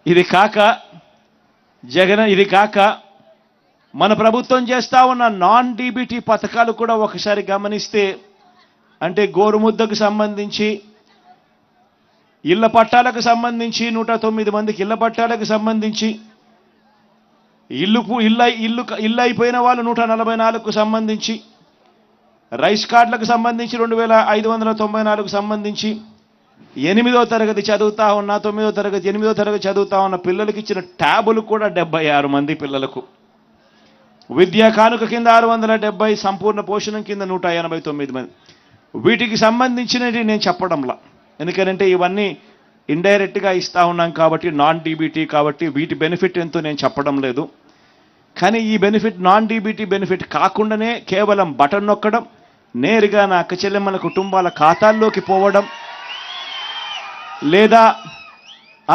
ఇది కాక ఇది కాక మన ప్రభుత్వం చేస్తా ఉన్న నాన్ డీబీటీ పథకాలు కూడా ఒకసారి గమనిస్తే, అంటే గోరుముద్దకు సంబంధించి, ఇళ్ల పట్టాలకు సంబంధించి 109 మందికి ఇళ్ల పట్టాలకు సంబంధించి, ఇల్లు అయిపోయిన వాళ్ళు 144కు సంబంధించి, రైస్ కార్డులకు సంబంధించి 2594కు సంబంధించి, 8వ తరగతి చదువుతా ఉన్న 9వ తరగతి 8వ తరగతి చదువుతా ఉన్న పిల్లలకి ఇచ్చిన ట్యాబులు కూడా 76 మంది పిల్లలకు, విద్యా కానుక కింద 670, సంపూర్ణ పోషణం కింద 189 మంది. వీటికి సంబంధించినవి నేను చెప్పడంలా, ఎందుకంటే ఇవన్నీ ఇండైరెక్ట్గా ఇస్తా ఉన్నాం కాబట్టి, నాన్ డీబీటీ కాబట్టి వీటి బెనిఫిట్ ఎంతో నేను చెప్పడం లేదు. కానీ ఈ బెనిఫిట్ నాన్ డీబీటీ బెనిఫిట్ కాకుండానే కేవలం బటన్ నొక్కడం, నేరుగా నా అక్క చెల్లెమ్మల కుటుంబాల ఖాతాల్లోకి పోవడం, లేదా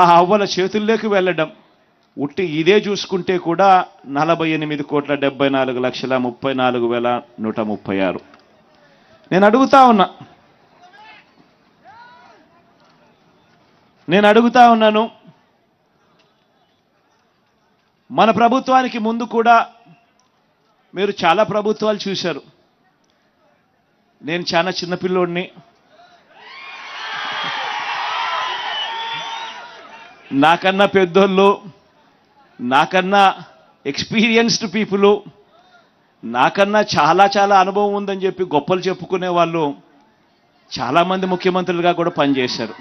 ఆ అవ్వల చేతుల్లోకి వెళ్ళడం, ఉట్టి ఇదే చూసుకుంటే కూడా 48,74,34,136. నేను అడుగుతా ఉన్నాను, మన ప్రభుత్వానికి ముందు కూడా మీరు చాలా ప్రభుత్వాలు చూశారు. నేను చాలా చిన్నపిల్లోడిని, నాకన్నా పెద్దోళ్ళు, నాకన్నా ఎక్స్పీరియన్స్డ్ పీపుల్, నాకన్నా చాలా అనుభవం ఉందని చెప్పి గొప్పలు చెప్పుకునే వాళ్ళు చాలామంది ముఖ్యమంత్రులుగా కూడా పనిచేశారు.